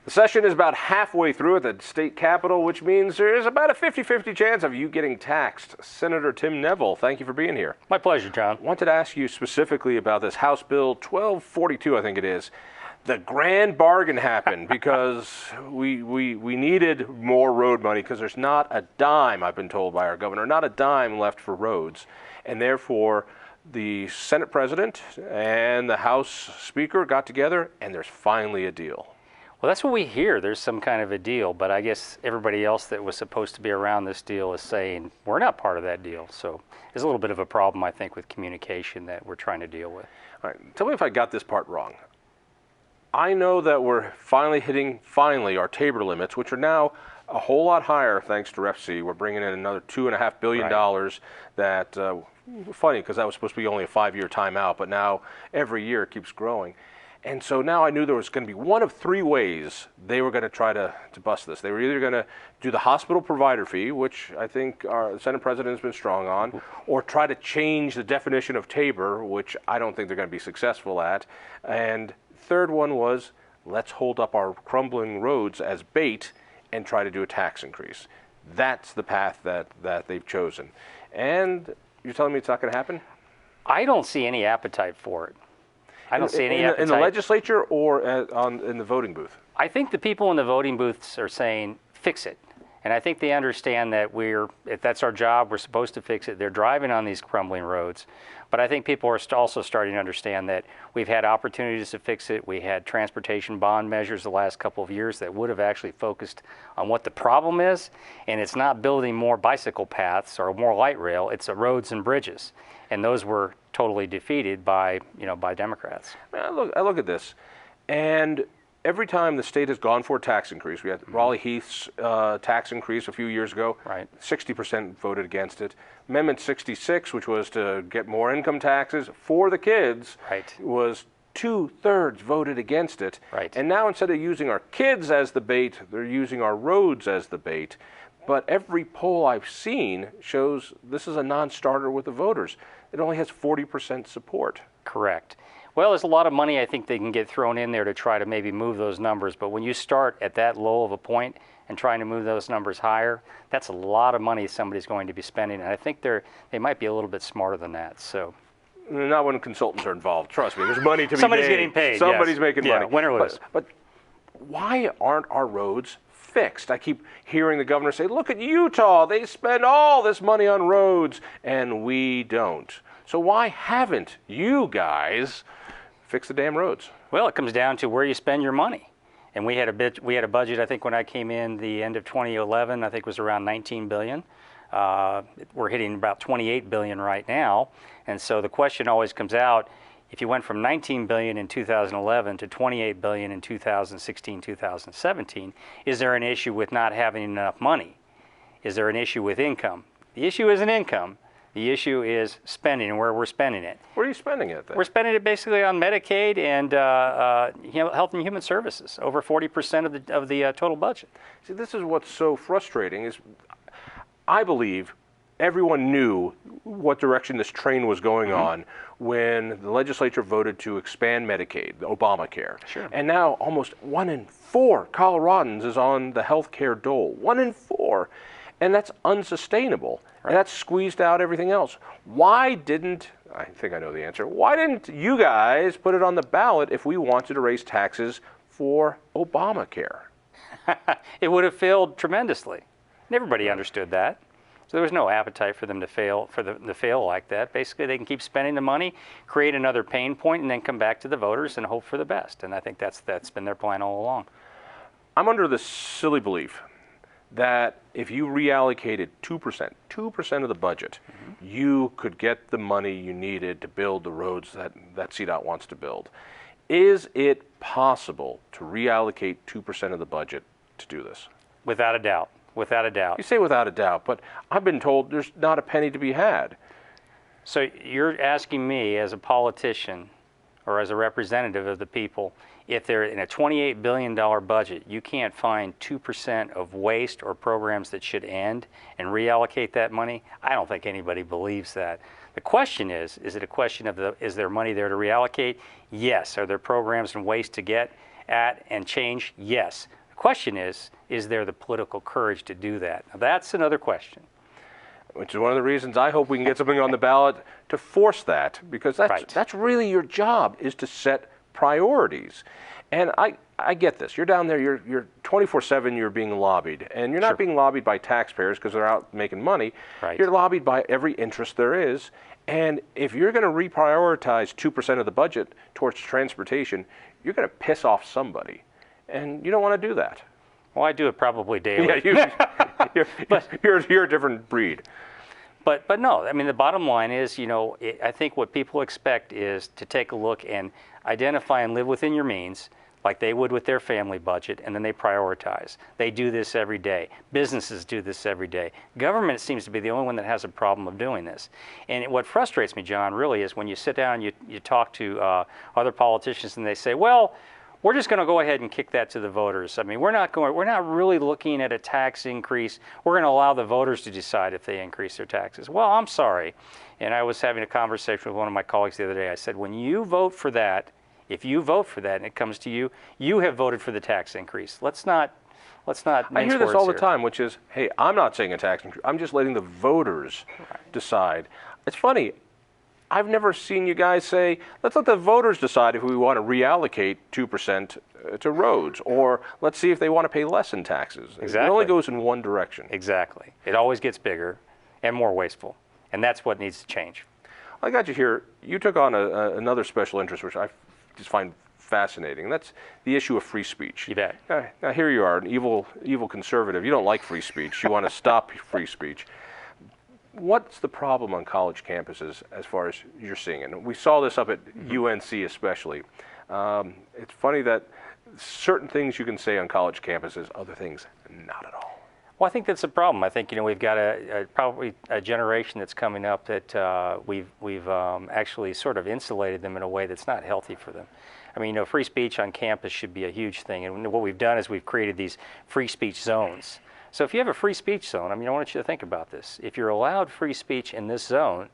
The session is about halfway through at the state capitol, which means there is about a 50-50 chance of you getting taxed. Senator Tim Neville, thank you for being here. My pleasure, John. Wanted to ask you specifically about this House Bill 1242, I think it is. The grand bargain happened because we needed more road money because there's not a dime, I've been told by our governor, not a dime left for roads. And therefore, the Senate President and the House Speaker got together and there's finally a deal. Well, that's what we hear. There's some kind of a deal, but I guess everybody else that was supposed to be around this deal is saying we're not part of that deal. So there's a little bit of a problem, I think, with communication that we're trying to deal with. All right, tell me if I got this part wrong. I know that we're finally hitting our Tabor limits, which are now a whole lot higher thanks to REFC. We're bringing in another $2.5 billion. Right. That, funny, because that was supposed to be only a 5-year timeout, but now every year it keeps growing. And so now I knew there was going to be one of 3 ways they were going to try to bust this. They were either going to do the hospital provider fee, which I think our Senate President has been strong on, or try to change the definition of Tabor, which I don't think they're going to be successful at. And third one was, let's hold up our crumbling roads as bait and try to do a tax increase. That's the path that they've chosen. And you're telling me it's not going to happen? I don't see any appetite for it. I don't see any appetite. In the legislature or in the voting booth? I think the people in the voting booths are saying, fix it. And I think they understand that if that's our job, we're supposed to fix it. They're driving on these crumbling roads. But I think people are also starting to understand that we've had opportunities to fix it. We had transportation bond measures the last couple of years that would have actually focused on what the problem is. And it's not building more bicycle paths or more light rail, it's the roads and bridges. And those were totally defeated by Democrats. I look at this, and every time the state has gone for a tax increase, we had Raleigh Heath's tax increase a few years ago. Right. 60% voted against it. Amendment 66, which was to get more income taxes for the kids, right, was 2/3 voted against it. Right. And now instead of using our kids as the bait, they're using our roads as the bait. But every poll I've seen shows this is a non-starter with the voters. It only has 40% support. Correct. Well, there's a lot of money I think they can get thrown in there to try to maybe move those numbers. But when you start at that low of a point and trying to move those numbers higher, that's a lot of money somebody's going to be spending. And I think they might be a little bit smarter than that. So. Not when consultants are involved. Trust me, there's money to be made. Somebody's getting paid. Somebody's yes. making money. Win or lose. But why aren't our roads fixed? I keep hearing the governor say, look at Utah, they spend all this money on roads, and we don't. So why haven't you guys fixed the damn roads? Well, it comes down to where you spend your money. And we had a budget, I think when I came in the end of 2011, I think it was around $19 billion. We're hitting about $28 billion right now. And so the question always comes out, if you went from $19 billion in 2011 to $28 billion in 2016, 2017, is there an issue with not having enough money? Is there an issue with income? The issue isn't income. The issue is spending and where we're spending it. Where are you spending it then? We're spending it basically on Medicaid and Health and Human Services, over 40% of the total budget. See, this is what's so frustrating is I believe everyone knew what direction this train was going on when the legislature voted to expand Medicaid, Obamacare. Sure. And now almost 1 in 4 Coloradans is on the health care dole. 1 in 4. And that's unsustainable. Right. And that's squeezed out everything else. Why didn't, I think I know the answer, why didn't you guys put it on the ballot if we wanted to raise taxes for Obamacare? It would have failed tremendously. And everybody understood that. So there was no appetite for them to fail, like that. Basically, they can keep spending the money, create another pain point, and then come back to the voters and hope for the best. And I think that's been their plan all along. I'm under the silly belief that if you reallocated 2% of the budget, you could get the money you needed to build the roads that CDOT wants to build. Is it possible to reallocate 2% of the budget to do this? Without a doubt. Without a doubt. You say without a doubt, but I've been told there's not a penny to be had. So you're asking me as a politician or as a representative of the people, if they're in a $28 billion budget, you can't find 2% of waste or programs that should end and reallocate that money? I don't think anybody believes that. The question is it a question of is there money there to reallocate? Yes. Are there programs and waste to get? at and change? Yes. The question is there the political courage to do that? Now, that's another question. Which is one of the reasons I hope we can get something on the ballot to force that, because that's really your job, is to set priorities. And I get this. You're down there, you're 24/7, you're being lobbied. And you're not being lobbied by taxpayers because they're out making money. Right. You're lobbied by every interest there is. And if you're going to reprioritize 2% of the budget towards transportation, you're going to piss off somebody. And you don't want to do that. Well, I do it probably daily. Yeah, you're a different breed. But no, I mean, the bottom line is, I think what people expect is to take a look and identify and live within your means, like they would with their family budget, and then they prioritize. They do this every day. Businesses do this every day. Government seems to be the only one that has a problem of doing this. And what frustrates me, John, really is when you sit down and you talk to other politicians and they say, well, we're just going to go ahead and kick that to the voters. I mean, we're not really looking at a tax increase. We're going to allow the voters to decide if they increase their taxes. Well, I'm sorry. And I was having a conversation with one of my colleagues the other day. I said, when you vote for that, if you vote for that and it comes to you, you have voted for the tax increase. Let's not I hear this all the time, which is, hey, I'm not saying a tax increase. I'm just letting the voters decide. It's funny. I've never seen you guys say, let's let the voters decide if we want to reallocate 2% to roads, or let's see if they want to pay less in taxes. Exactly. It only goes in one direction. Exactly. It always gets bigger and more wasteful, and that's what needs to change. I got you here. You took on another special interest, which I just find fascinating. That's the issue of free speech. You bet. Now here you are, an evil conservative. You don't like free speech. You want to stop free speech. What's the problem on college campuses as far as you're seeing it? And we saw this up at UNC especially. It's funny that certain things you can say on college campuses, other things not at all. Well, I think that's a problem. I think we've got probably a generation that's coming up that we've actually sort of insulated them in a way that's not healthy for them. I mean, free speech on campus should be a huge thing, and what we've done is we've created these free speech zones. So if you have a free speech zone, I mean, I want you to think about this. If you're allowed free speech in this zone,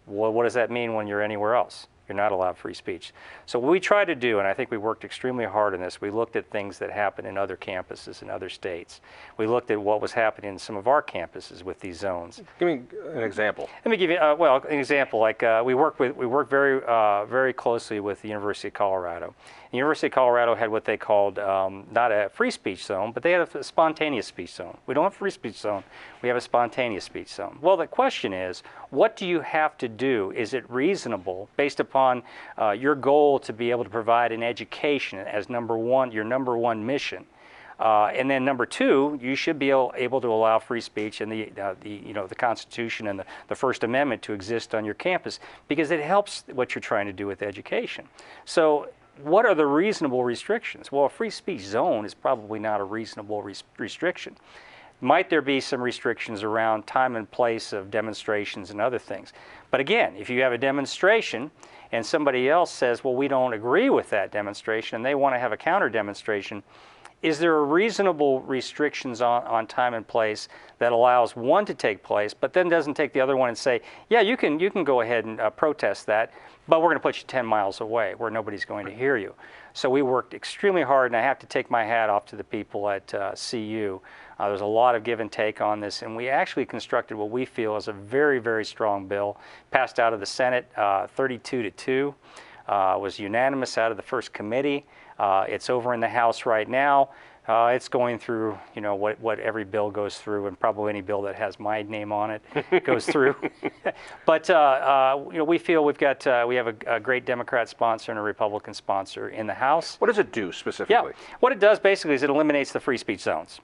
well, what does that mean when you're anywhere else? You're not allowed free speech. So what we try to do, and I think we worked extremely hard on this, we looked at things that happen in other campuses in other states. We looked at what was happening in some of our campuses with these zones. Give me an example. Let me give you, an example. Like we work very closely with the University of Colorado. The University of Colorado had what they called not a free speech zone, but they had a spontaneous speech zone. We don't have a free speech zone. We have a spontaneous speech zone. Well, the question is, what do you have to do? Is it reasonable, based upon your goal to be able to provide an education as number one, your number one mission? And then number two, you should be able to allow free speech and the Constitution and the First Amendment to exist on your campus, because it helps what you're trying to do with education. So what are the reasonable restrictions? Well, a free speech zone is probably not a reasonable restriction. Might there be some restrictions around time and place of demonstrations and other things? But again, if you have a demonstration and somebody else says, well, we don't agree with that demonstration and they want to have a counter demonstration, is there a reasonable restrictions on time and place that allows one to take place, but then doesn't take the other one and say, yeah, you can go ahead and protest that, but we're going to put you 10 miles away where nobody's going to hear you. So we worked extremely hard, and I have to take my hat off to the people at CU. There's a lot of give and take on this, and we actually constructed what we feel is a very, very strong bill, passed out of the Senate 32-2, was unanimous out of the first committee. It's over in the House right now. It's going through, what every bill goes through, and probably any bill that has my name on it goes through. But we feel we have a great Democrat sponsor and a Republican sponsor in the House. What does it do specifically? Yeah, what it does basically is it eliminates the free speech zones.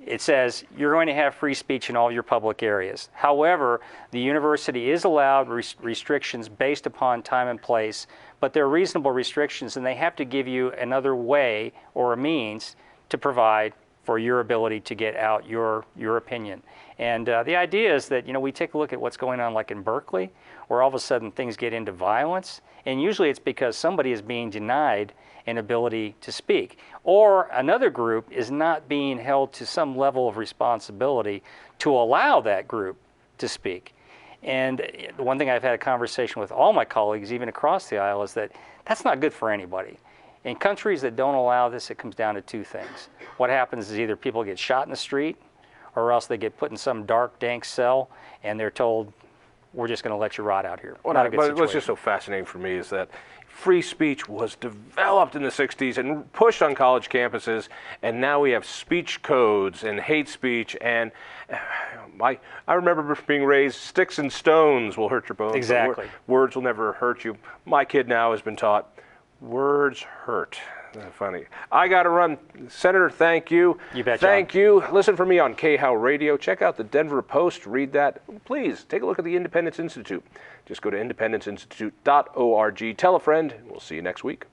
It says you're going to have free speech in all your public areas. However, the university is allowed restrictions based upon time and place, but they're reasonable restrictions, and they have to give you another way or a means to provide for your ability to get out your opinion. And the idea is that, we take a look at what's going on like in Berkeley, where all of a sudden things get into violence, and usually it's because somebody is being denied an ability to speak, or another group is not being held to some level of responsibility to allow that group to speak. And the one thing I've had a conversation with all my colleagues, even across the aisle, is that that's not good for anybody. In countries that don't allow this, it comes down to two things. What happens is either people get shot in the street, or else they get put in some dark, dank cell, and they're told, we're just going to let you rot out here. Not a good But what's just situation. so fascinating for me is that free speech was developed in the 60s and pushed on college campuses, and now we have speech codes and hate speech. And I remember being raised, sticks and stones will hurt your bones. but Exactly. Words will never hurt you. My kid now has been taught words hurt. Funny. I got to run. Senator, thank you. You bet, John. Thank you. Listen for me on KHOW Radio. Check out the Denver Post. Read that. Please take a look at the Independence Institute. Just go to independenceinstitute.org. Tell a friend. We'll see you next week.